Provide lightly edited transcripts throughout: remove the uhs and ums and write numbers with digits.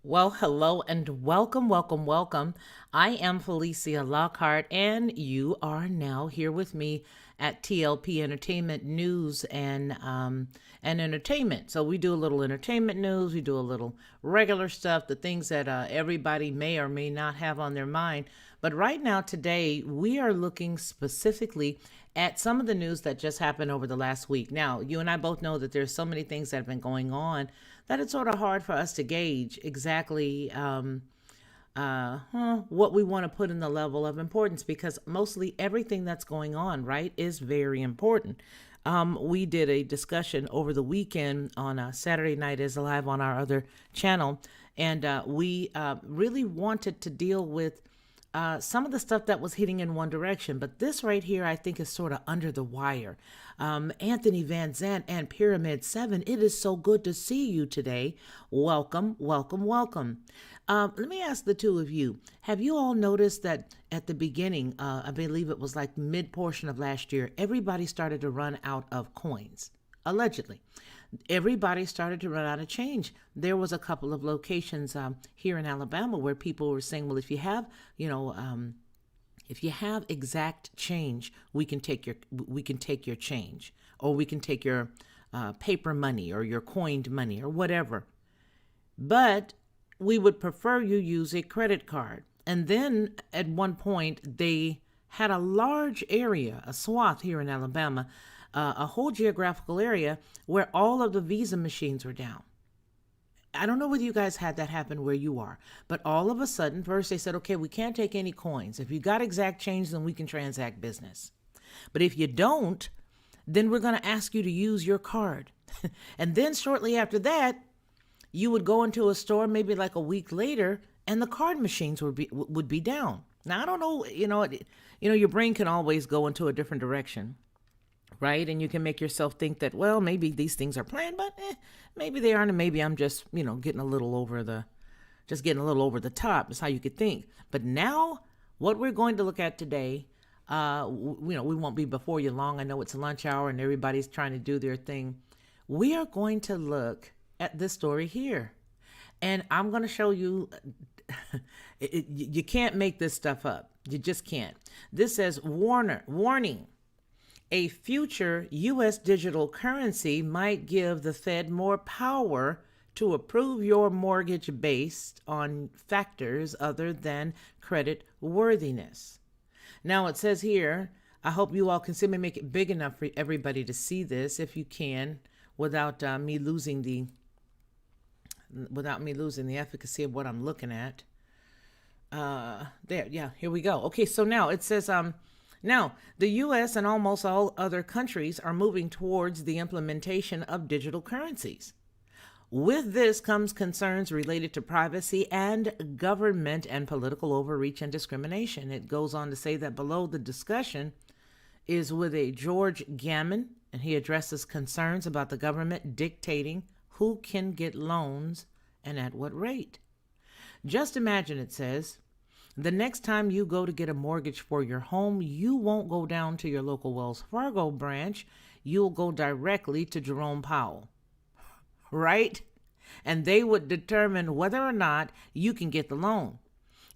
Well, hello and welcome, welcome, welcome. I am Felicia Lockhart, and you are now here with me at TLP Entertainment News and Entertainment. So we do a little entertainment news, we do a little regular stuff, the things that everybody may or may not have on their mind. But right now, today, we are looking specifically at some of the news that just happened over the last week. Now, you and I both know that there's so many things that have been going on that it's sort of hard for us to gauge exactly what we want to put in the level of importance, because mostly everything that's going on, right, is very important. We did a discussion over the weekend on Saturday Night is Live on our other channel, and we really wanted to deal with some of the stuff that was hitting in one direction. But this right here, I think, is sort of under the wire. Anthony Van Zant and Pyramid 7, it is so good to see you today. Welcome, welcome, welcome. Let me ask the two of you, have you all noticed that at the beginning, I believe it was like mid portion of last year, everybody started to run out of coins, allegedly. Everybody started to run out of change. There was a couple of locations here in Alabama where people were saying, well, if you have, if you have exact change, we can take your change, or we can take your paper money or your coined money or whatever. But we would prefer you use a credit card. And then at one point, they had a large area, a swath here in Alabama, a whole geographical area where all of the Visa machines were down. I don't know whether you guys had that happen where you are, but all of a sudden, first they said, okay, we can't take any coins. If you got exact change, then we can transact business. But if you don't, then we're going to ask you to use your card. And then shortly after that, you would go into a store maybe like a week later, and the card machines would be down. Now, I don't know, your brain can always go into a different direction, right? And you can make yourself think that, well, maybe these things are planned, but maybe they aren't, and maybe I'm just, getting a little over the top. Is how you could think. But now, what we're going to look at today, we won't be before you long. I know it's lunch hour and everybody's trying to do their thing. We are going to look at this story here, and I'm going to show you. You can't make this stuff up. You just can't. This says, warning. A future U.S. digital currency might give the Fed more power to approve your mortgage based on factors other than credit worthiness. Now it says here, I hope you all can see me, make it big enough for everybody to see this if you can, without me losing the efficacy of what I'm looking at. Here we go. Okay, so now it says, now, the U.S. and almost all other countries are moving towards the implementation of digital currencies. With this comes concerns related to privacy and government and political overreach and discrimination. It goes on to say that below the discussion is with a George Gammon, and he addresses concerns about the government dictating who can get loans and at what rate. Just imagine, it says, the next time you go to get a mortgage for your home, you won't go down to your local Wells Fargo branch. You'll go directly to Jerome Powell, right? And they would determine whether or not you can get the loan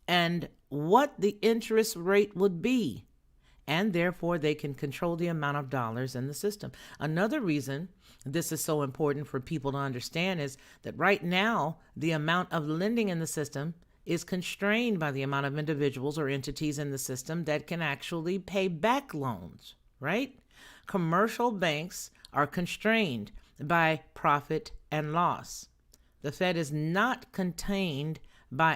and what the interest rate would be. And therefore, they can control the amount of dollars in the system. Another reason this is so important for people to understand is that right now, the amount of lending in the system is constrained by the amount of individuals or entities in the system that can actually pay back loans, right? Commercial banks are constrained by profit and loss. The Fed is not constrained, I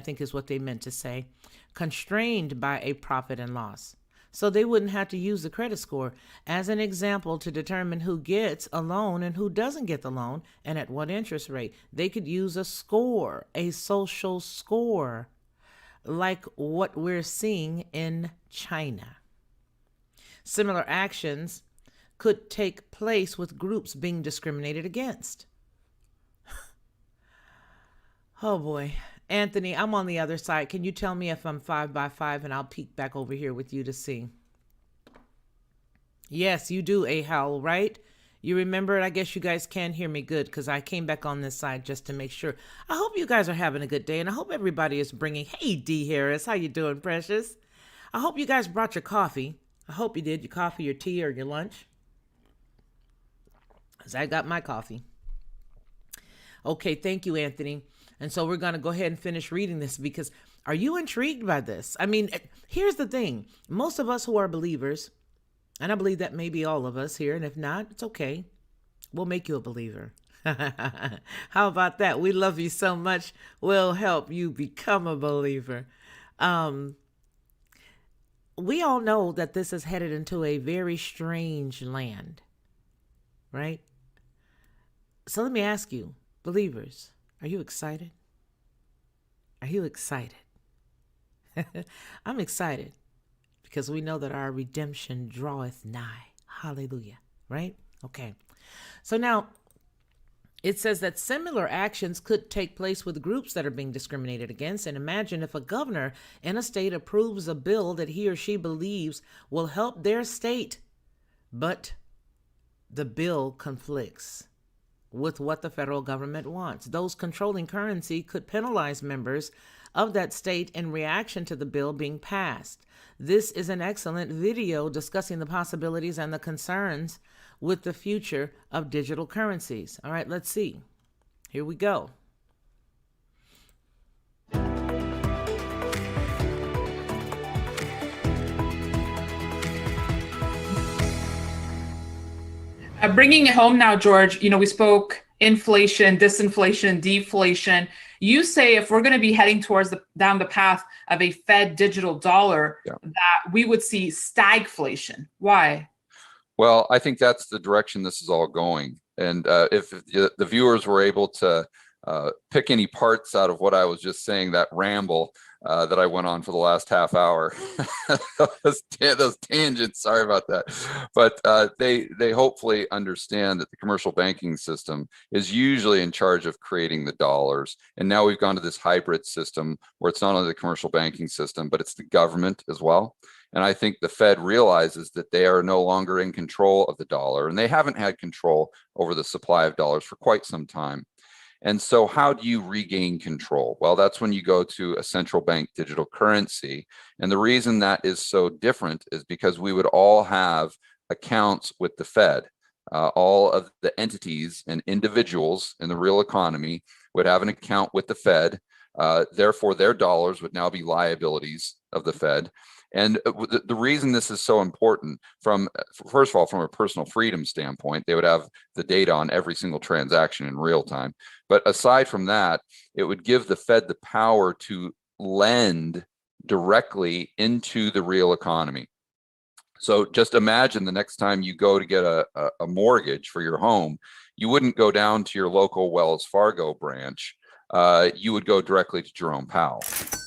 think is what they meant to say, constrained by a profit and loss. So they wouldn't have to use the credit score as an example to determine who gets a loan and who doesn't get the loan and at what interest rate. They could use a score, a social score, like what we're seeing in China. Similar actions could take place with groups being discriminated against. Oh boy. Anthony, I'm on the other side. Can you tell me if I'm 5x5, and I'll peek back over here with you to see? Yes, you do, Ahal, right? You remember it? I guess you guys can hear me good because I came back on this side just to make sure. I hope you guys are having a good day, and I hope everybody is bringing. Hey, D Harris, how you doing, precious? I hope you guys brought your coffee. I hope you did your coffee, your tea, or your lunch. Cause I got my coffee. Okay, thank you, Anthony. And so we're gonna go ahead and finish reading this because are you intrigued by this? I mean, here's the thing: most of us who are believers, and I believe that maybe all of us here, and if not, it's okay. We'll make you a believer. How about that? We love you so much. We'll help you become a believer. Um, we all know that this is headed into a very strange land, right? So let me ask you, believers, are you excited? Are you excited? I'm excited because we know that our redemption draweth nigh. Hallelujah, right? Okay. So now it says that similar actions could take place with groups that are being discriminated against. And imagine if a governor in a state approves a bill that he or she believes will help their state, but the bill conflicts with what the federal government wants. Those controlling currency could penalize members of that state in reaction to the bill being passed. This is an excellent video discussing the possibilities and the concerns with the future of digital currencies. All right, let's see. Here we go. Bringing it home now, George, we spoke inflation, disinflation, deflation. You say if we're going to be heading towards down the path of a Fed digital dollar, that we would see stagflation. Why? Well, I think that's the direction this is all going. And if the viewers were able to pick any parts out of what I was just saying, that ramble that I went on for the last half hour, those tangents, sorry about that. But they hopefully understand that the commercial banking system is usually in charge of creating the dollars. And now we've gone to this hybrid system where it's not only the commercial banking system, but it's the government as well. And I think the Fed realizes that they are no longer in control of the dollar, and they haven't had control over the supply of dollars for quite some time. And so how do you regain control? Well, that's when you go to a central bank digital currency. And the reason that is so different is because we would all have accounts with the Fed. All of the entities and individuals in the real economy would have an account with the Fed. Therefore, their dollars would now be liabilities of the Fed. And the reason this is so important, first of all, from a personal freedom standpoint, they would have the data on every single transaction in real time. But aside from that, it would give the Fed the power to lend directly into the real economy. So just imagine the next time you go to get a mortgage for your home, you wouldn't go down to your local Wells Fargo branch. You would go directly to Jerome Powell,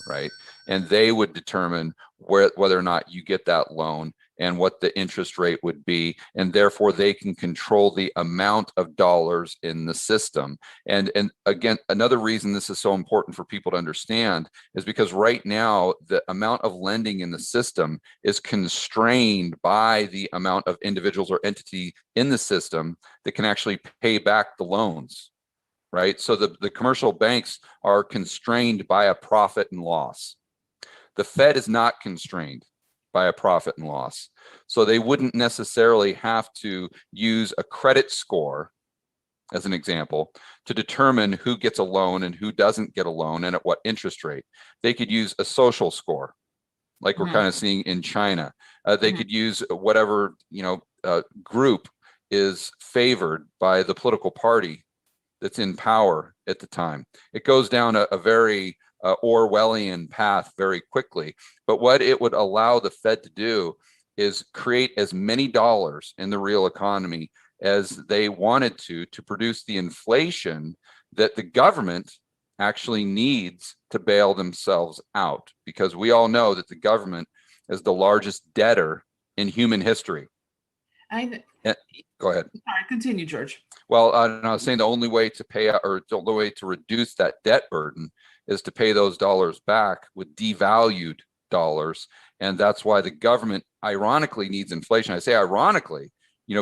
right? And they would determine whether or not you get that loan and what the interest rate would be. And therefore, they can control the amount of dollars in the system. And again, another reason this is so important for people to understand is because right now, the amount of lending in the system is constrained by the amount of individuals or entity in the system that can actually pay back the loans, right? So the commercial banks are constrained by a profit and loss. The Fed is not constrained by a profit and loss. So they wouldn't necessarily have to use a credit score, as an example, to determine who gets a loan and who doesn't get a loan and at what interest rate. They could use a social score, like we're kind of seeing in China. They could use whatever group is favored by the political party that's in power at the time. It goes down a very Orwellian path very quickly. But what it would allow the Fed to do is create as many dollars in the real economy as they wanted to produce the inflation that the government actually needs to bail themselves out. Because we all know that the government is the largest debtor in human history. Go ahead. All right, continue, George. Well, I was saying the only way to pay out, or the only way to reduce that debt burden is to pay those dollars back with devalued dollars. And that's why the government ironically needs inflation. I say ironically,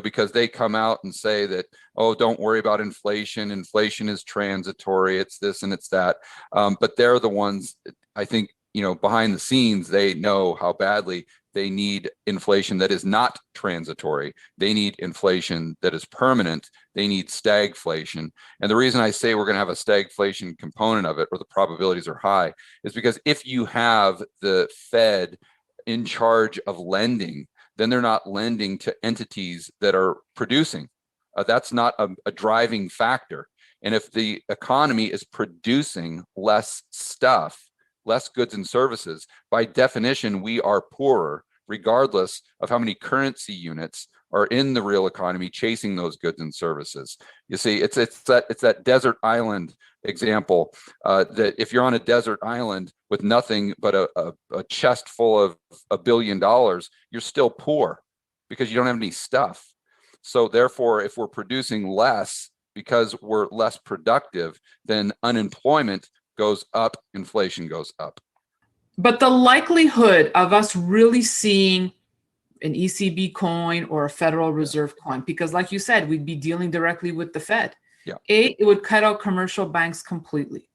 because they come out and say that, oh, don't worry about inflation. Inflation is transitory. It's this and it's that. But they're the ones, I think, behind the scenes, they know how badly they need inflation that is not transitory. They need inflation that is permanent. They need stagflation. And the reason I say we're going to have a stagflation component of it, or the probabilities are high, is because if you have the Fed in charge of lending, then they're not lending to entities that are producing. That's not a driving factor. And if the economy is producing less stuff, less goods and services, by definition, we are poorer, regardless of how many currency units are in the real economy chasing those goods and services. You see, it's that desert island example, that if you're on a desert island with nothing but a chest full of $1 billion, you're still poor because you don't have any stuff. So therefore, if we're producing less because we're less productive, then unemployment goes up, inflation goes up. But the likelihood of us really seeing an ECB coin or a Federal Reserve coin, because like you said, we'd be dealing directly with the Fed. Yeah. It would cut out commercial banks completely.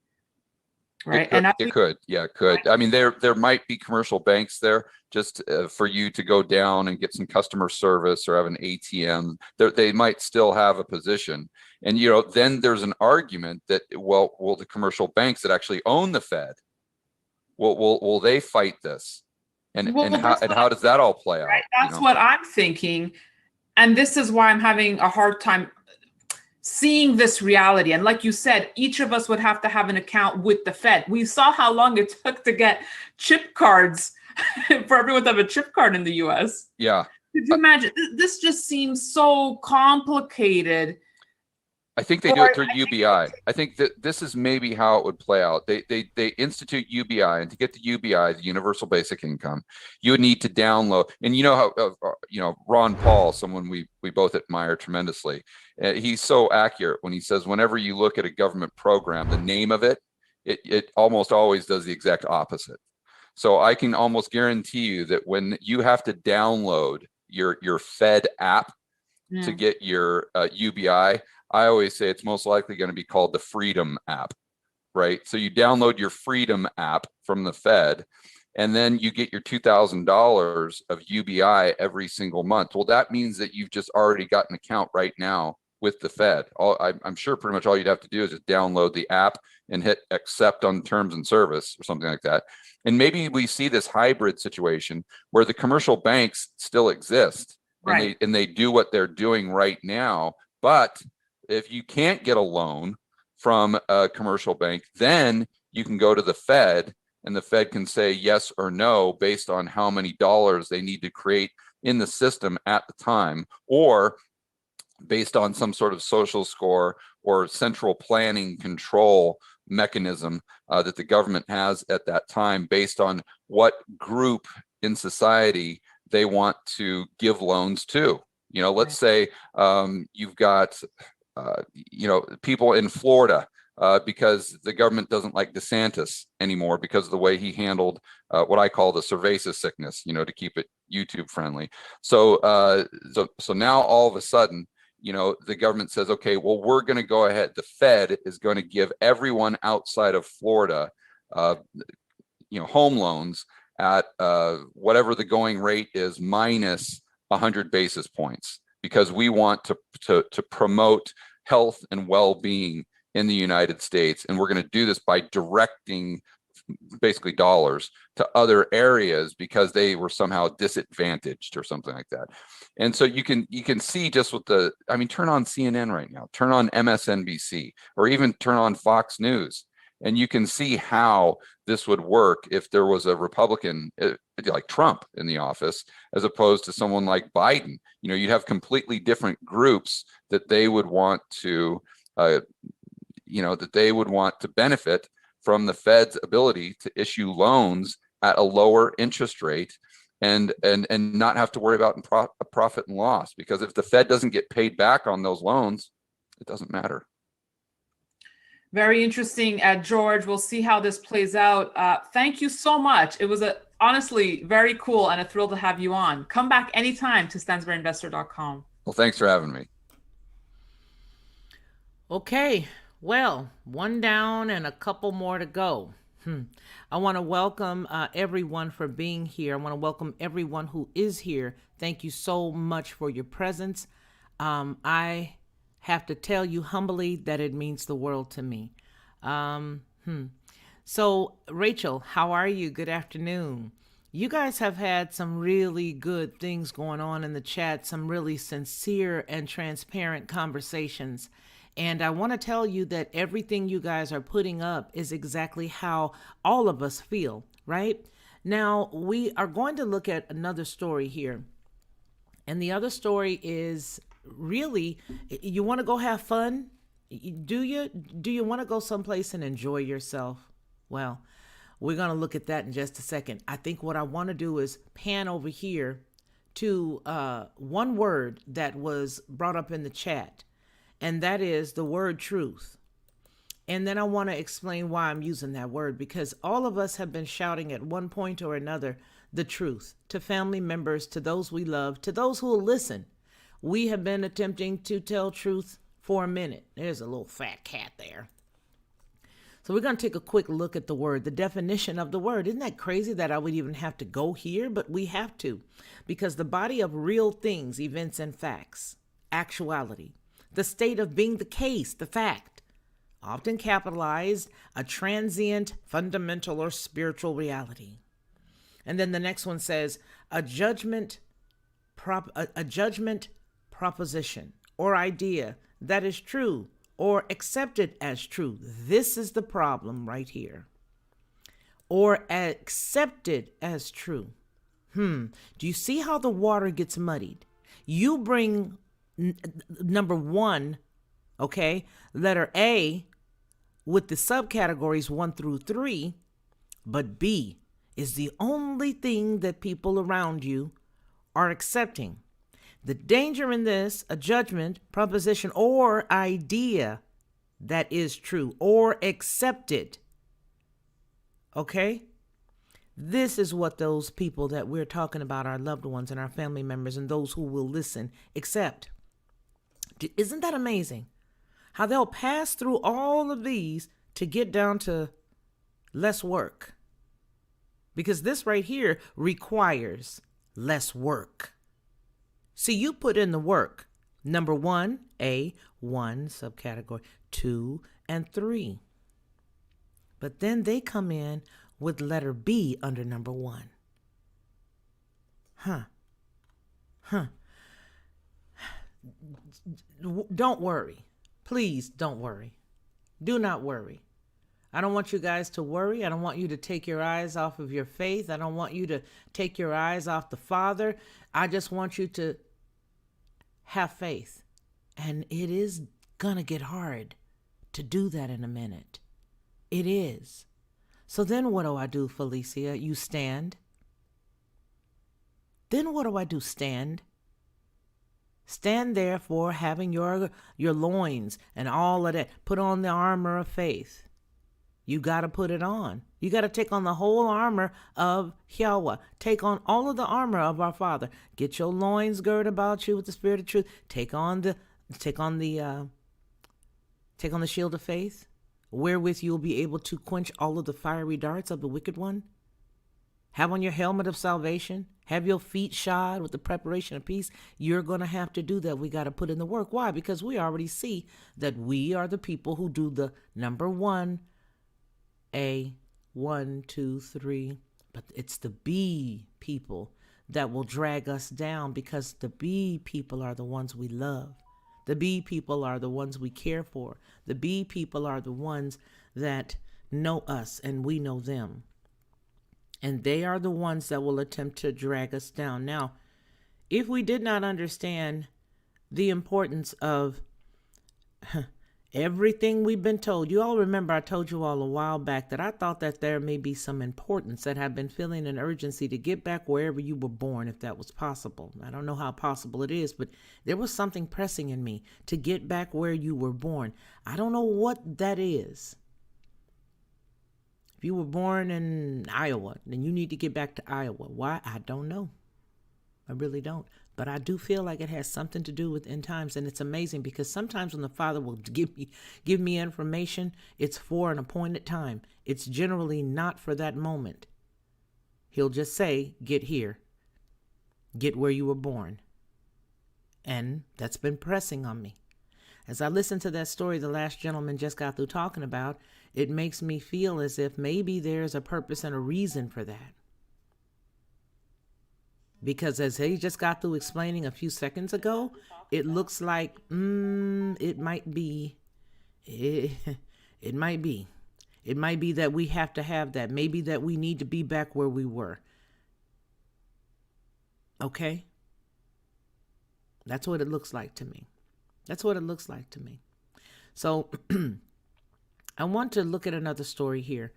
Right. It could. Right. I mean, there might be commercial banks there just for you to go down and get some customer service or have an ATM. They might still have a position. And, then there's an argument that, well, will the commercial banks that actually own the Fed, will they fight this? And how does that all play out? That's what I'm thinking. And this is why I'm having a hard time seeing this reality. And like you said, each of us would have to have an account with the Fed. We saw how long it took to get chip cards for everyone to have a chip card in the US. Yeah. Could you imagine? This just seems so complicated. I think they do it through UBI. I think that this is maybe how it would play out. They institute UBI, and to get the UBI, the Universal Basic Income, you would need to download. And how Ron Paul, someone we both admire tremendously, he's so accurate when he says whenever you look at a government program, the name of it almost always does the exact opposite. So I can almost guarantee you that when you have to download your Fed app to get your UBI, I always say it's most likely going to be called the Freedom app, right? So you download your Freedom app from the Fed, and then you get your $2,000 of UBI every single month. Well, that means that you've just already got an account right now with the Fed. I'm sure pretty much all you'd have to do is just download the app and hit accept on terms and service or something like that. And maybe we see this hybrid situation where the commercial banks still exist, right, and they do what they're doing right now, but if you can't get a loan from a commercial bank, then you can go to the Fed, and the Fed can say yes or no based on how many dollars they need to create in the system at the time, or based on some sort of social score or central planning control mechanism that the government has at that time based on what group in society they want to give loans to. Let's say you've got people in Florida because the government doesn't like DeSantis anymore because of the way he handled what I call the cerveza sickness, to keep it YouTube friendly. So now all of a sudden, the government says, okay, well, we're going to go ahead. The Fed is going to give everyone outside of Florida, home loans at whatever the going rate is minus 100 basis points, because we want to promote health and well-being in the United States. And we're going to do this by directing basically dollars to other areas because they were somehow disadvantaged or something like that. And so you can see just with turn on CNN right now, turn on MSNBC, or even turn on Fox News, and you can see how this would work if there was a Republican like Trump in the office, as opposed to someone like Biden. You'd have completely different groups that they would want to, benefit from the Fed's ability to issue loans at a lower interest rate and not have to worry about a profit and loss. Because if the Fed doesn't get paid back on those loans, it doesn't matter. Very interesting, George. We'll see how this plays out. Thank you so much. It was honestly very cool and a thrill to have you on. Come back anytime to StansberryInvestor.com. Well, thanks for having me. Okay, well, one down and a couple more to go. I want to welcome everyone for being here. I want to welcome everyone who is here. Thank you so much for your presence. I have to tell you humbly that it means the world to me. So, Rachel, how are you? Good afternoon. You guys have had some really good things going on in the chat, some really sincere and transparent conversations. And I want to tell you that everything you guys are putting up is exactly how all of us feel, right? Now, we are going to look at another story here. And the other story is really, you want to go have fun? Do you? Do you want to go someplace and enjoy yourself? Well, we're going to look at that in just a second. I think what I want to do is pan over here to one word that was brought up in the chat, and that is the word truth. And then I want to explain why I'm using that word, because all of us have been shouting at one point or another the truth to family members, to those we love, to those who will listen. We have been attempting to tell truth for a minute. There's a little fat cat there. So we're going to take a quick look at the word, the definition of the word. Isn't that crazy that I would even have to go here? But we have to, because the body of real things, events, and facts, actuality, the state of being the case, the fact, often capitalized, a transient, fundamental, or spiritual reality. And then the next one says a judgment proposition or idea that is true or accepted as true. This is the problem right here. Or accepted as true. Do you see how the water gets muddied? You bring number one, okay, letter A with the subcategories 1 through 3, but B is the only thing that people around you are accepting. The danger in this, a judgment, proposition, or idea that is true or accepted. Okay? This is what those people that we're talking about, our loved ones and our family members and those who will listen, accept. Isn't that amazing? How they'll pass through all of these to get down to less work. Because this right here requires less work. See, you put in the work. Number 1, A, 1, subcategory, 2, and 3. But then they come in with letter B under number 1. Don't worry. Please don't worry. Do not worry. I don't want you guys to worry. I don't want you to take your eyes off of your faith. I don't want you to take your eyes off the Father. I just want you to have faith. And it is gonna get hard to do that in a minute. It is. So then what do I do, Felicia? You stand. Then what do I do? Stand. Stand therefore, having your loins and all of that. Put on the armor of faith. You got to put it on. You got to take on the whole armor of Yahweh. Take on all of the armor of our Father. Get your loins girded about you with the spirit of truth. Take on the shield of faith, wherewith you will be able to quench all of the fiery darts of the wicked one. Have on your helmet of salvation. Have your feet shod with the preparation of peace. You're going to have to do that. We got to put in the work. Why? Because we already see that we are the people who do the number 1, A, 1, 2, 3. But it's the B people that will drag us down, because the B people are the ones we love. The B people are the ones we care for. The B people are the ones that know us and we know them. And they are the ones that will attempt to drag us down. Now, if we did not understand the importance of everything we've been told, you all remember I told you all a while back that I thought that there may be some importance, that I've been feeling an urgency to get back wherever you were born, if that was possible. I don't know how possible it is, but there was something pressing in me to get back where you were born. I don't know what that is. If you were born in Iowa, then you need to get back to Iowa. Why? I don't know. I really don't. But I do feel like it has something to do with end times, and it's amazing because sometimes when the Father will give me information, it's for an appointed time. It's generally not for that moment. He'll just say, "Get here, get where you were born," and that's been pressing on me. As I listen to that story the last gentleman just got through talking about, it makes me feel as if maybe there's a purpose and a reason for that. Because as he just got through explaining a few seconds ago, it looks like it might be. It might be. It might be that we have to have that. Maybe that we need to be back where we were. Okay? That's what it looks like to me. That's what it looks like to me. So I want to look at another story here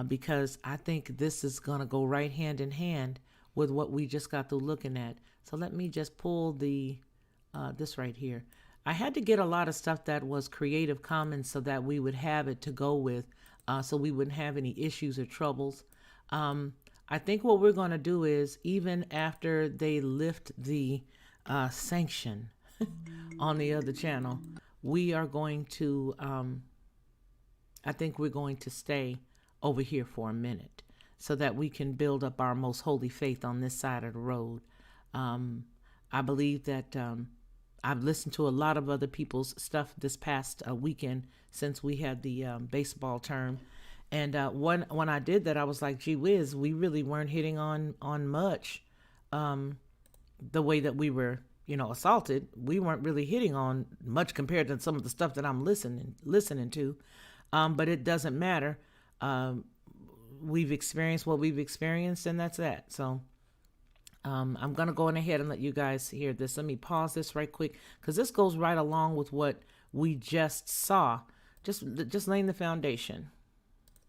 because I think this is going to go right hand in hand with what we just got through looking at. So let me just pull this right here. I had to get a lot of stuff that was Creative Commons so that we would have it to go with, so we wouldn't have any issues or troubles. I think what we're going to do is, even after they lift the sanction on the other channel, we are going to, I think we're going to stay over here for a minute so that we can build up our most holy faith on this side of the road. I believe that I've listened to a lot of other people's stuff this past weekend since we had the baseball term. And when I did that, I was like, gee whiz, we really weren't hitting on much the way that we were, assaulted. We weren't really hitting on much compared to some of the stuff that I'm listening to. But it doesn't matter. We've experienced what we've experienced, and that's that. So I'm going to go on ahead and let you guys hear this. Let me pause this right quick because this goes right along with what we just saw. Just laying the foundation.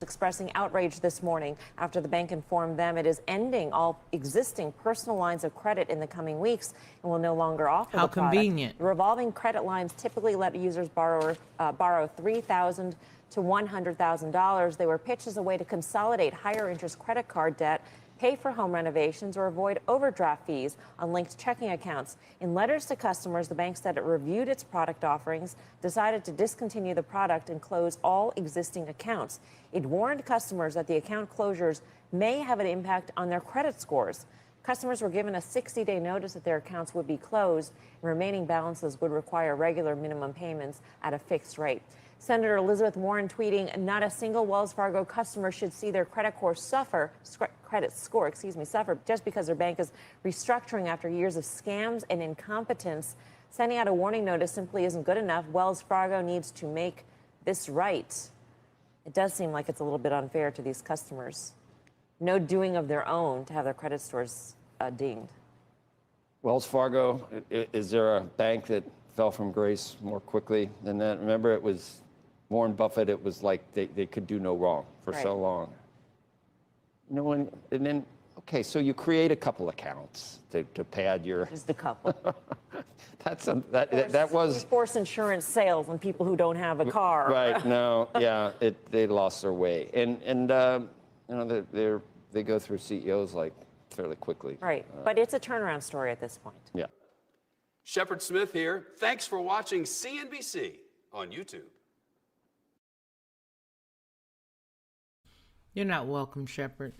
Expressing outrage this morning after the bank informed them it is ending all existing personal lines of credit in the coming weeks and will no longer offer the product. How convenient. The revolving credit lines typically let users borrow $3,000 to $100,000. They were pitched as a way to consolidate higher interest credit card debt, pay for home renovations, or avoid overdraft fees on linked checking accounts. In letters to customers, the bank said it reviewed its product offerings, decided to discontinue the product, and close all existing accounts. It warned customers that the account closures may have an impact on their credit scores. Customers were given a 60-day notice that their accounts would be closed, and remaining balances would require regular minimum payments at a fixed rate. Senator Elizabeth Warren tweeting, "Not a single Wells Fargo customer should see their credit score suffer just because their bank is restructuring after years of scams and incompetence. Sending out a warning notice simply isn't good enough. Wells Fargo needs to make this right." It does seem like it's a little bit unfair to these customers. No doing of their own to have their credit scores dinged. Wells Fargo, is there a bank that fell from grace more quickly than that? Remember, it was Warren Buffett. It was like they could do no wrong for so long. No one, and then, okay, so you create a couple accounts to pad your. Just a couple. that was force insurance sales on people who don't have a car. Right. No. Yeah. They lost their way, and they go through CEOs like fairly quickly. Right. But it's a turnaround story at this point. Yeah. Shepard Smith here. Thanks for watching CNBC on YouTube. You're not welcome, Shepard.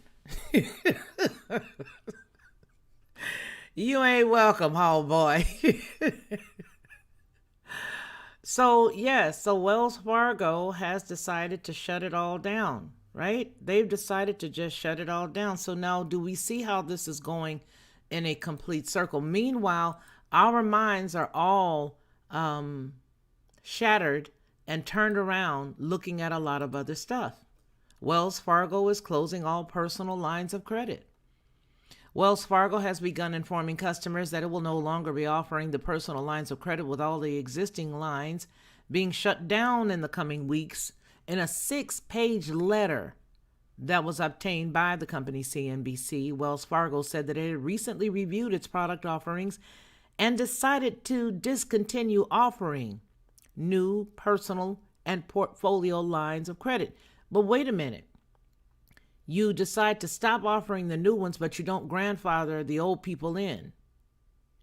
You ain't welcome, homeboy. So Wells Fargo has decided to shut it all down, right? They've decided to just shut it all down. So now do we see how this is going in a complete circle? Meanwhile, our minds are all shattered and turned around looking at a lot of other stuff. Wells Fargo is closing all personal lines of credit. Wells Fargo has begun informing customers that it will no longer be offering the personal lines of credit, with all the existing lines being shut down in the coming weeks. In a 6-page letter that was obtained by the company CNBC, Wells Fargo said that it had recently reviewed its product offerings and decided to discontinue offering new personal and portfolio lines of credit. But wait a minute. You decide to stop offering the new ones, but you don't grandfather the old people in.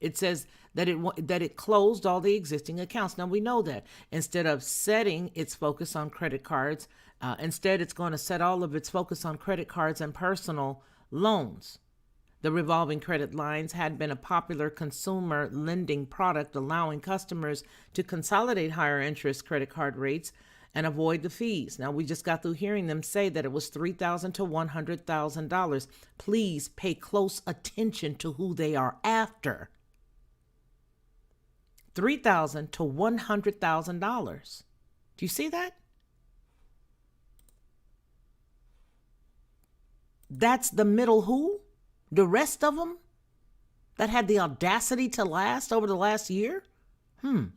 It says that it closed all the existing accounts. Now we know that instead of setting its focus on credit cards, instead it's going to set all of its focus on credit cards and personal loans. The revolving credit lines had been a popular consumer lending product, allowing customers to consolidate higher interest credit card rates and avoid the fees. Now, we just got through hearing them say that it was $3,000 to $100,000. Please pay close attention to who they are after. $3,000 to $100,000. Do you see that? That's the middle who? The rest of them that had the audacity to last over the last year? In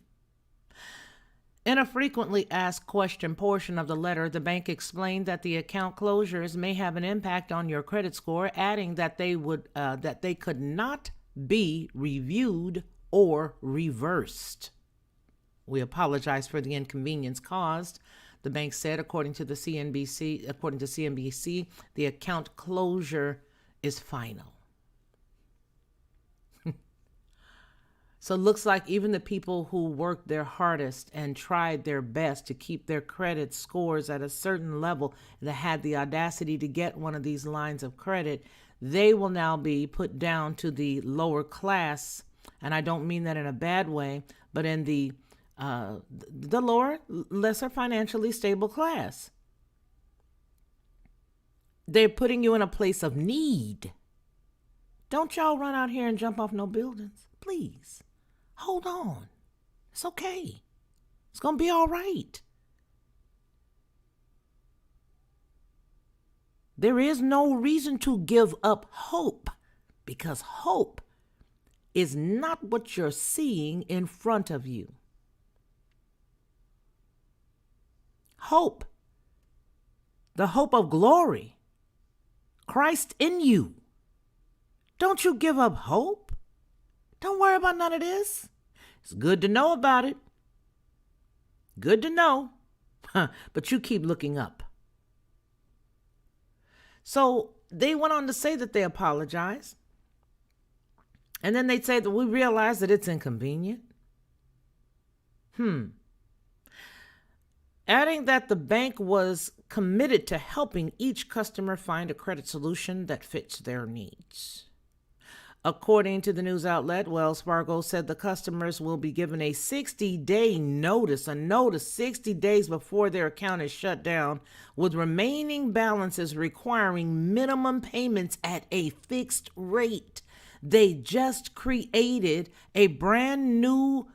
a frequently asked question portion of the letter, the bank explained that the account closures may have an impact on your credit score, adding that they could not be reviewed or reversed. We apologize for the inconvenience caused, the bank said, according to CNBC, the account closure is final. So it looks like even the people who worked their hardest and tried their best to keep their credit scores at a certain level, that had the audacity to get one of these lines of credit, they will now be put down to the lower class. And I don't mean that in a bad way, but in the lower, lesser financially stable class. They're putting you in a place of need. Don't y'all run out here and jump off no buildings, please. Hold on. It's okay. It's going to be all right. There is no reason to give up hope, because hope is not what you're seeing in front of you. Hope, the hope of glory, Christ in you. Don't you give up hope. Don't worry about none of this. It's good to know about it. Good to know. But you keep looking up. So they went on to say that they apologize. And then they'd say that we realize that it's inconvenient. Adding that the bank was committed to helping each customer find a credit solution that fits their needs. According to the news outlet, Wells Fargo said the customers will be given a 60-day notice, 60 days before their account is shut down, with remaining balances requiring minimum payments at a fixed rate. They just created a brand new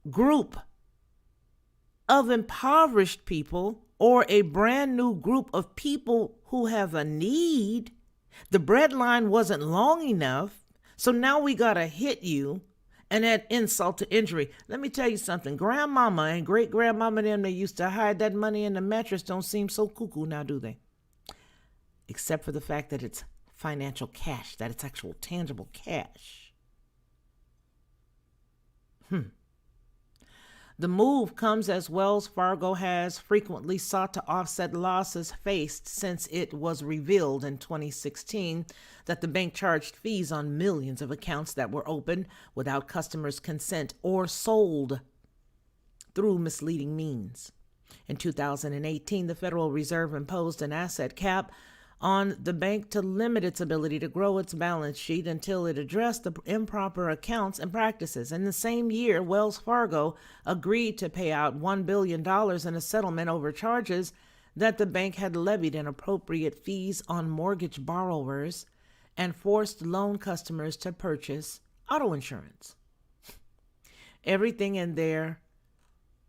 group of impoverished people, or a brand new group of people who have a need. The bread line wasn't long enough, so now we gotta hit you and add insult to injury. Let me tell you something. Grandmama and great-grandmama them, they used to hide that money in the mattress, don't seem so cuckoo now, do they? Except for the fact that it's financial cash, that it's actual tangible cash. The move comes as Wells Fargo has frequently sought to offset losses faced since it was revealed in 2016 that the bank charged fees on millions of accounts that were opened without customers' consent or sold through misleading means. In 2018, the Federal Reserve imposed an asset cap on the bank to limit its ability to grow its balance sheet until it addressed the improper accounts and practices. In the same year, Wells Fargo agreed to pay out $1 billion in a settlement over charges that the bank had levied inappropriate fees on mortgage borrowers and forced loan customers to purchase auto insurance. Everything in their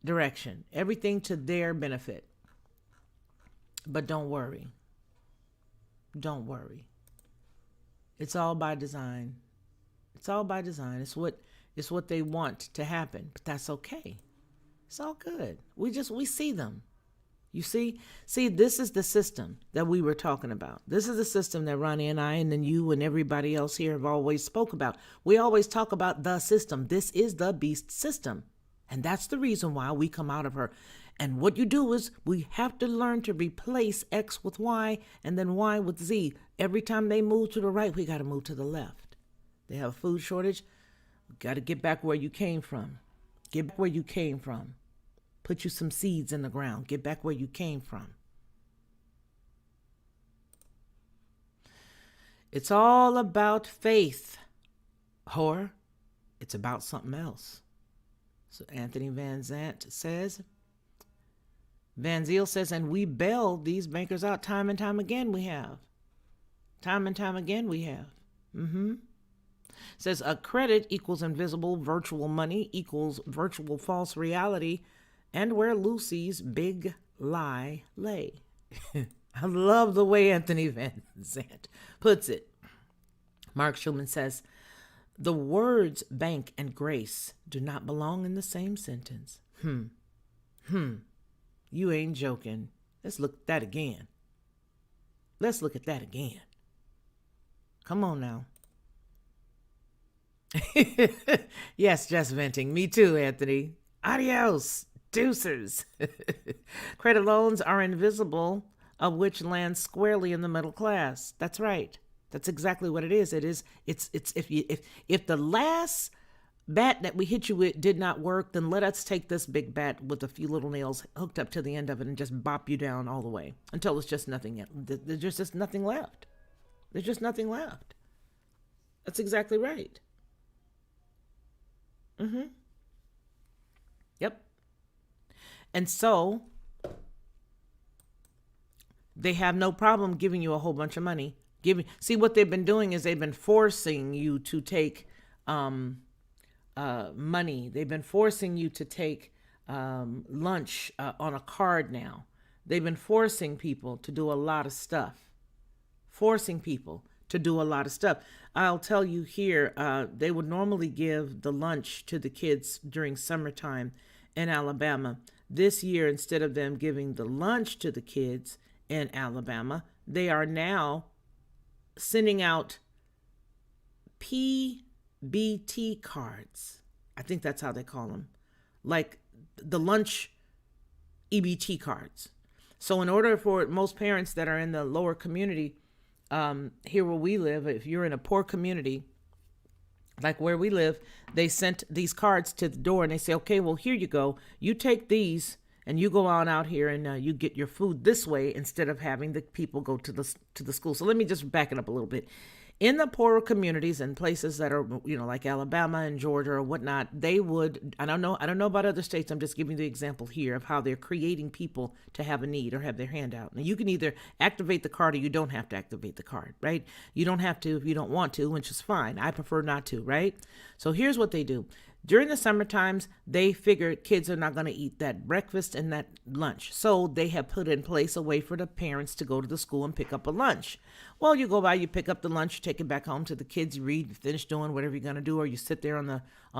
direction, everything to their benefit. But don't worry. Don't worry. It's all by design. It's all by design. It's what they want to happen, but that's okay. It's all good. We see them. You see, this is the system that we were talking about. This is the system that Ronnie and I, and then you and everybody else here have always spoke about. We always talk about the system. This is the beast system. And that's the reason why we come out of her. And what you do is we have to learn to replace X with Y and then Y with Z. Every time they move to the right, we got to move to the left. They have a food shortage. Got to get back where you came from. Get back where you came from. Put you some seeds in the ground. Get back where you came from. It's all about faith, whore. It's about something else. So Anthony Van Zant says, Van Ziel says, and we bailed these bankers out time and time again. We have. Time and time again we have. Says a credit equals invisible virtual money equals virtual false reality, and where Lucy's big lie lay. I love the way Anthony Van Zant puts it. Mark Schulman says, the words bank and grace do not belong in the same sentence. You ain't joking. Let's look at that again. Let's look at that again. Come on now. Yes, just venting. Me too, Anthony. Adios. Deucers. Credit loans are invisible, of which lands squarely in the middle class. That's right. That's exactly what it is. It's if the last bat that we hit you with did not work, then let us take this big bat with a few little nails hooked up to the end of it and just bop you down all the way until it's just nothing. There's just nothing left. There's just nothing left. That's exactly right. Yep. And so they have no problem giving you a whole bunch of money. See, what they've been doing is they've been forcing you to take money. They've been forcing you to take lunch on a card now. They've been forcing people to do a lot of stuff. I'll tell you here, they would normally give the lunch to the kids during summertime in Alabama. This year, instead of them giving the lunch to the kids in Alabama, they are now sending out PBT cards. I think that's how they call them. Like the lunch EBT cards. So in order for most parents that are in the lower community, here where we live, if you're in a poor community, like where we live, they sent these cards to the door and they say, okay, well, here you go. You take these and you go on out here and you get your food this way instead of having the people go to the school. So let me just back it up a little bit. In the poorer communities and places that are, like Alabama and Georgia or whatnot, they would, I don't know about other states. I'm just giving the example here of how they're creating people to have a need or have their hand out. Now you can either activate the card or you don't have to activate the card, right? You don't have to if you don't want to, which is fine. I prefer not to, right? So here's what they do. During the summer times, they figure kids are not going to eat that breakfast and that lunch. So they have put in place a way for the parents to go to the school and pick up a lunch. Well, you go by, you pick up the lunch, you take it back home to the kids, you read, you finish doing whatever you're going to do, or you sit there on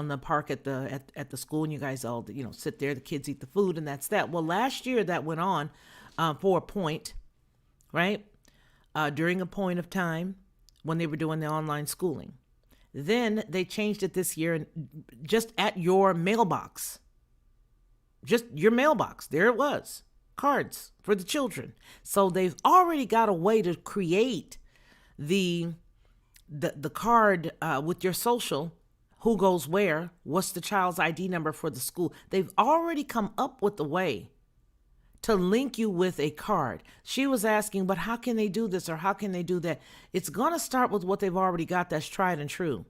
the park at the school and you guys all, sit there, the kids eat the food, and that's that. Well, last year that went on for a point, right? During a point of time when they were doing the online schooling. Then they changed it this year, and just at your mailbox, just your mailbox, there it was, cards for the children. So they've already got a way to create the card with your social, who goes where, what's the child's ID number for the school. They've already come up with a way to link you with a card. She was asking, but how can they do this or how can they do that? It's going to start with what they've already got that's tried and true.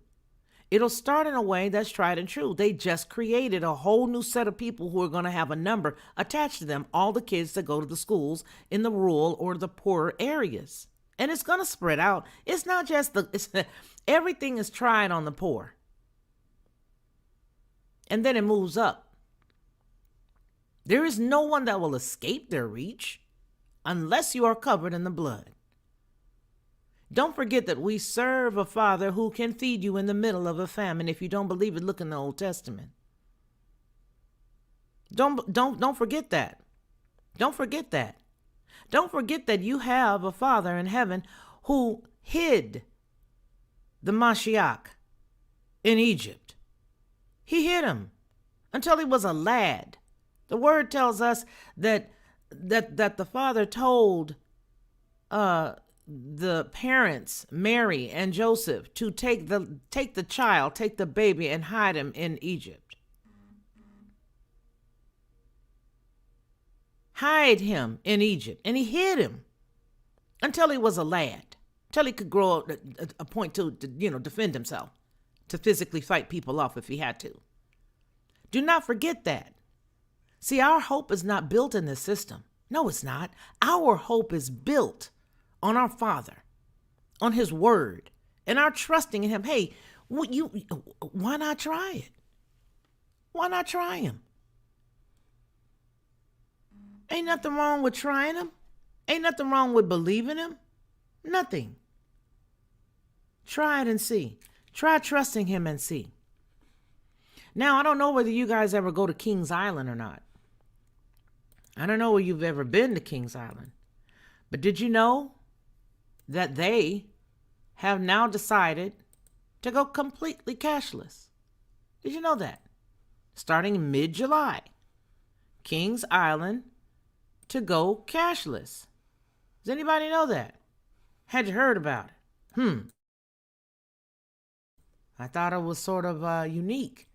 It'll start in a way that's tried and true. They just created a whole new set of people who are going to have a number attached to them, all the kids that go to the schools in the rural or the poorer areas. And it's going to spread out. It's not just everything is tried on the poor. And then it moves up. There is no one that will escape their reach unless you are covered in the blood. Don't forget that we serve a Father who can feed you in the middle of a famine. If you don't believe it, look in the Old Testament. Don't forget that. Don't forget that. Don't forget that you have a Father in heaven who hid the Mashiach in Egypt. He hid him until he was a lad. The word tells us that the Father told the parents, Mary and Joseph, to take the baby and hide him in Egypt. Hide him in Egypt. And he hid him until he was a lad, till he could grow up a point to defend himself, to physically fight people off if he had to. Do not forget that. See, our hope is not built in this system. No, it's not. Our hope is built on our Father, on his word, and our trusting in him. Hey, why not try it? Why not try him? Ain't nothing wrong with trying him. Ain't nothing wrong with believing him. Nothing. Try it and see. Try trusting him and see. Now, I don't know whether you guys ever go to Kings Island or not. I don't know where you've ever been to Kings Island. But did you know that they have now decided to go completely cashless? Did you know that? Starting mid-July, Kings Island to go cashless. Does anybody know that? Had you heard about it? I thought it was sort of unique.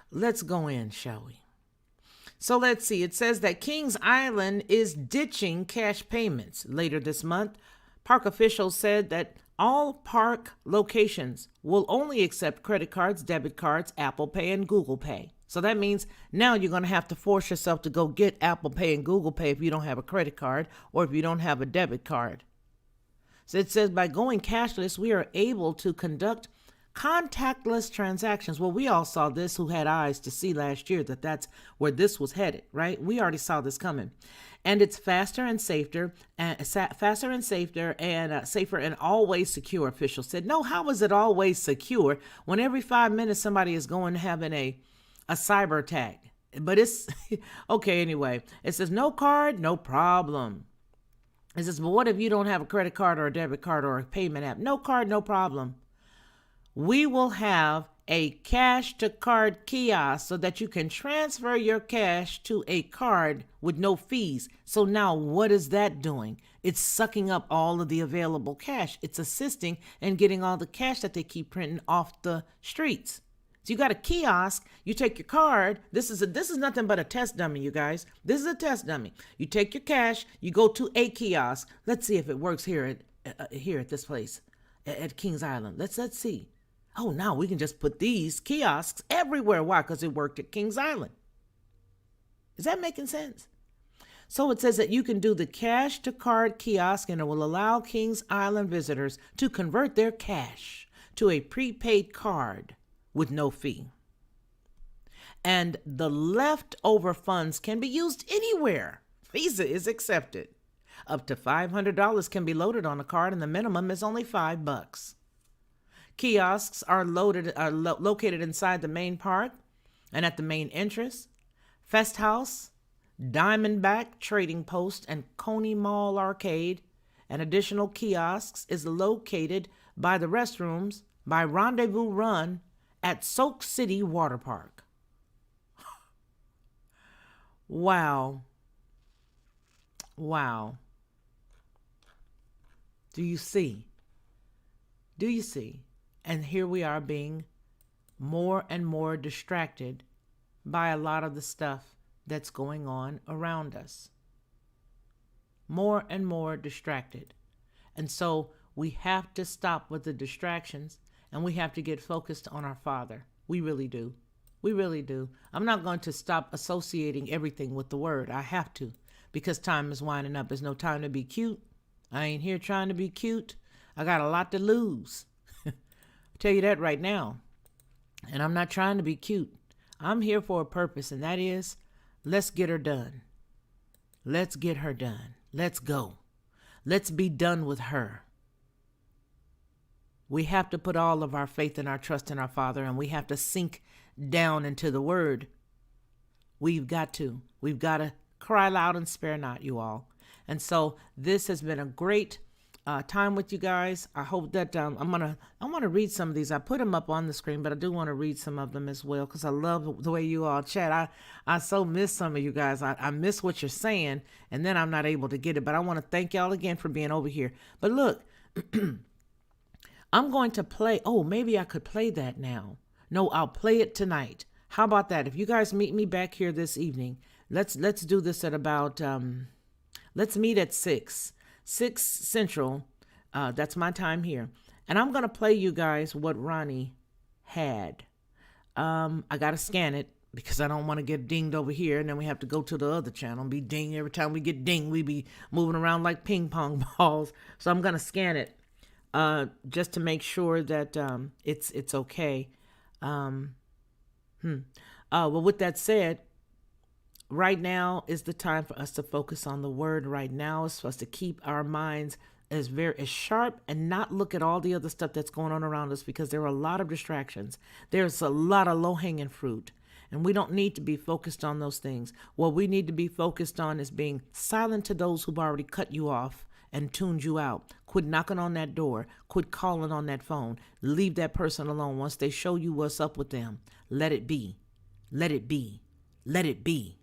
Let's go in, shall we? So let's see. It says that Kings Island is ditching cash payments. Later this month, park officials said that all park locations will only accept credit cards, debit cards, Apple Pay, and Google Pay. So that means now you're going to have to force yourself to go get Apple Pay and Google Pay if you don't have a credit card or if you don't have a debit card. So it says by going cashless, we are able to conduct contactless transactions. Well, we all saw this who had eyes to see last year that that's where this was headed, right? We already saw this coming. And it's faster and safer and safer and always secure, officials said. No, how is it always secure when every 5 minutes somebody is going to having a cyber attack? But it's okay anyway. It says no card, no problem. It says, but what if you don't have a credit card or a debit card or a payment app? No card, no problem. We will have a cash to card kiosk so that you can transfer your cash to a card with no fees. So now what is that doing? It's sucking up all of the available cash. It's assisting in getting all the cash that they keep printing off the streets. So you got a kiosk, you take your card. This is nothing but a test dummy, you guys. This is a test dummy. You take your cash, you go to a kiosk. Let's see if it works here at this place at Kings Island. Let's see. Oh, now we can just put these kiosks everywhere. Why? Because it worked at Kings Island. Is that making sense? So it says that you can do the cash to card kiosk and it will allow Kings Island visitors to convert their cash to a prepaid card with no fee. And the leftover funds can be used anywhere. Visa is accepted. Up to $500 can be loaded on a card and the minimum is only $5. Kiosks are located inside the main park and at the main entrance, Fest House, Diamondback Trading Post, and Coney Mall Arcade. And additional kiosks is located by the restrooms by Rendezvous Run at Soak City Water Park. Wow. Wow. Do you see? Do you see? And here we are being more and more distracted by a lot of the stuff that's going on around us. More and more distracted. And so we have to stop with the distractions and we have to get focused on our Father. We really do. We really do. I'm not going to stop associating everything with the word. I have to, because time is winding up. There's no time to be cute. I ain't here trying to be cute. I got a lot to lose. Tell you that right now. And I'm not trying to be cute. I'm here for a purpose, and that is, let's get her done. Let's get her done. Let's go. Let's be done with her. We have to put all of our faith and our trust in our Father, and we have to sink down into the word. We've got to cry loud and spare not, you all. And so this has been a great time with you guys. I hope that I want to read some of these. I put them up on the screen, but I do want to read some of them as well because I love the way you all chat. I so miss some of you guys. I miss what you're saying, and then I'm not able to get it. But I want to thank y'all again for being over here. But look, I'm going to play. Oh, maybe I could play that now. No, I'll play it tonight. How about that? If you guys meet me back here this evening, let's do this at about let's meet at 6 Central. That's my time here. And I'm going to play you guys what Ronnie had. I got to scan it because I don't want to get dinged over here. And then we have to go to the other channel and be dinged. Every time we get dinged, we be moving around like ping pong balls. So I'm going to scan it just to make sure that it's okay. Well, with that said, right now is the time for us to focus on the word. Right now is for us to keep our minds as sharp and not look at all the other stuff that's going on around us, because there are a lot of distractions. There's a lot of low-hanging fruit, and we don't need to be focused on those things. What we need to be focused on is being silent to those who've already cut you off and tuned you out. Quit knocking on that door. Quit calling on that phone. Leave that person alone. Once they show you what's up with them, let it be. Let it be. Let it be.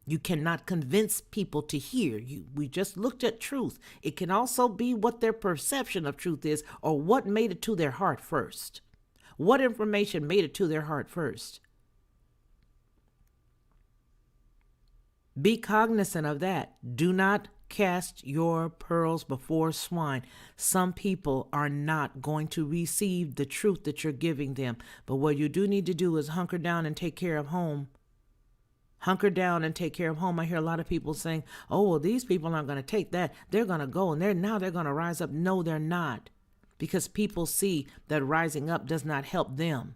You cannot convince people to hear you. We just looked at truth. It can also be what their perception of truth is, or what made it to their heart first. What information made it to their heart first? Be cognizant of that. Do not cast your pearls before swine. Some people are not going to receive the truth that you're giving them. But what you do need to do is hunker down and take care of home. Hunker down and take care of home. I hear a lot of people saying, oh, well, these people aren't going to take that. They're going to go and they're going to rise up. No, they're not. Because people see that rising up does not help them,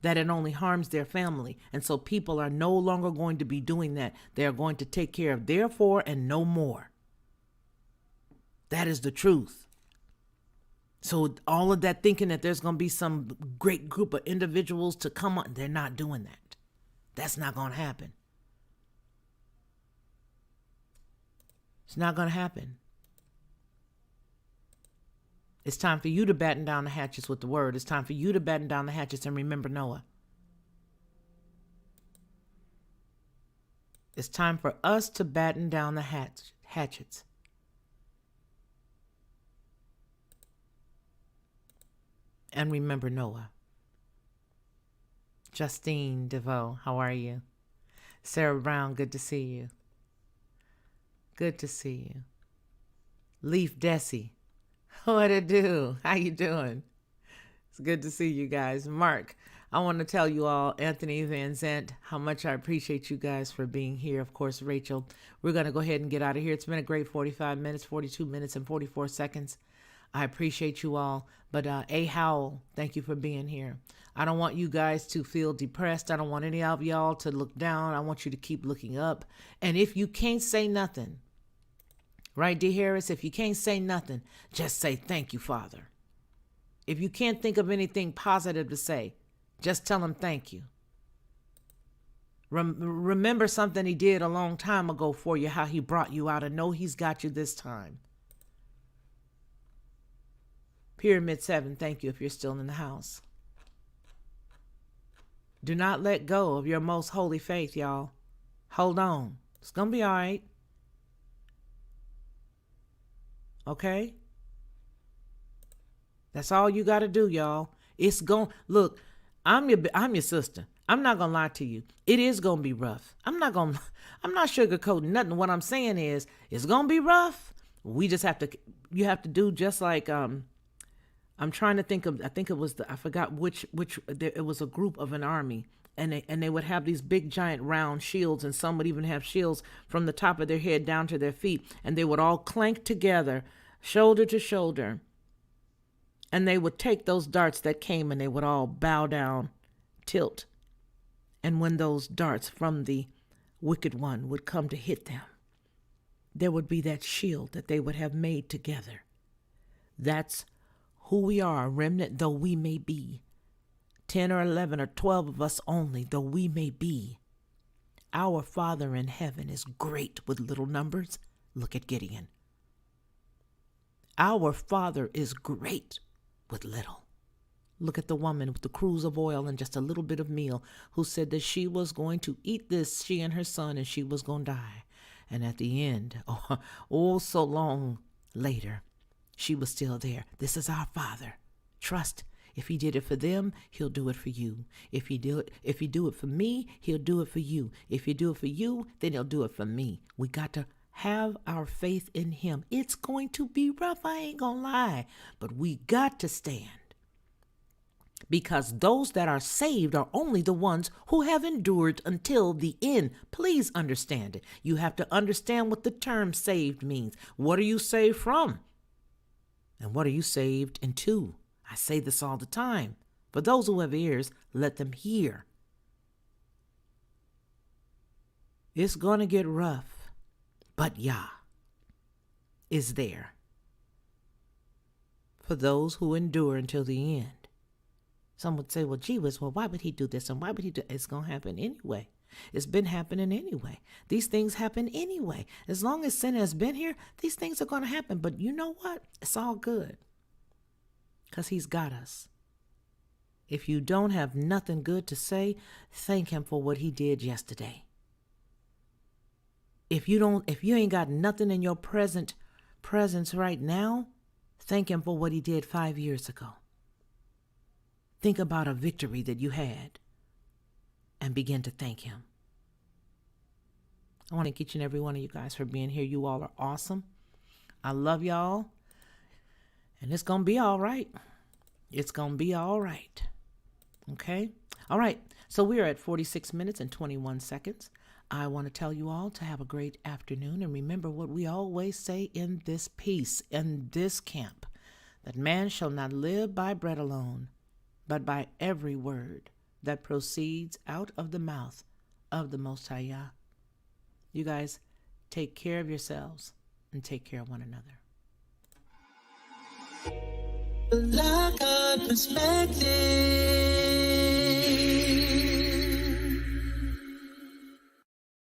that it only harms their family. And so people are no longer going to be doing that. They are going to take care of their four and no more. That is the truth. So all of that thinking that there's going to be some great group of individuals to come on, they're not doing that. That's not going to happen. It's not going to happen. It's time for you to batten down the hatches with the word. It's time for you to batten down the hatches and remember Noah. It's time for us to batten down the hatchets. And remember Noah. Justine DeVoe, how are you? Sarah Brown, good to see you. Good to see you. Leaf Desi, what it do? How you doing? It's good to see you guys. Mark, I want to tell you all, Anthony Van Zant, how much I appreciate you guys for being here. Of course, Rachel, we're going to go ahead and get out of here. It's been a great 45 minutes, 42 minutes, and 44 seconds. I appreciate you all. But A. Howell, thank you for being here. I don't want you guys to feel depressed. I don't want any of y'all to look down. I want you to keep looking up. And if you can't say nothing, right, D. Harris, if you can't say nothing, just say thank you, Father. If you can't think of anything positive to say, just tell him thank you. Remember something he did a long time ago for you, how he brought you out, and know he's got you this time. Pyramid 7, thank you if you're still in the house. Do not let go of your most holy faith, y'all. Hold on. It's going to be all right. Okay? That's all you got to do, y'all. It's going look, I'm your sister. I'm not going to lie to you. It is going to be rough. I'm not sugarcoating nothing. What I'm saying is it's going to be rough. We just have to, you have to do just like, I'm trying to think of, I think it was I forgot which it was a group of an army, and they would have these big giant round shields, and some would even have shields from the top of their head down to their feet, and they would all clank together, shoulder to shoulder, and they would take those darts that came, and they would all bow down, tilt, and when those darts from the wicked one would come to hit them, there would be that shield that they would have made together. That's who we are, remnant though we may be. 10 or 11 or 12 of us only, though we may be. Our Father in heaven is great with little numbers. Look at Gideon. Our Father is great with little. Look at the woman with the cruse of oil and just a little bit of meal, who said that she was going to eat this, she and her son, and she was going to die. And at the end, oh so long later, she was still there. This is our Father. Trust. If he did it for them, he'll do it for you. If he do it for me, he'll do it for you. If he do it for you, then he'll do it for me. We got to have our faith in him. It's going to be rough, I ain't gonna lie, but we got to stand. Because those that are saved are only the ones who have endured until the end. Please understand it. You have to understand what the term saved means. What are you saved from? And what are you saved into? I say this all the time. For those who have ears, let them hear. It's going to get rough, but Yah is there for those who endure until the end. Some would say, well, gee whiz, well, why would he do this? And why would he do It's going to happen anyway. It's been happening anyway. These things happen anyway. As long as sin has been here, these things are going to happen. But you know what? It's all good. Because he's got us. If you don't have nothing good to say, thank him for what he did yesterday. If you ain't got nothing in your presence right now, thank him for what he did 5 years ago. Think about a victory that you had and begin to thank him. I want to thank each and every one of you guys for being here. You all are awesome. I love y'all. And it's going to be all right. It's going to be all right. Okay? All right. So we are at 46 minutes and 21 seconds. I want to tell you all to have a great afternoon. And remember what we always say in this piece, in this camp, that man shall not live by bread alone, but by every word that proceeds out of the mouth of the Most High Yah. You guys take care of yourselves and take care of one another. Black perspective.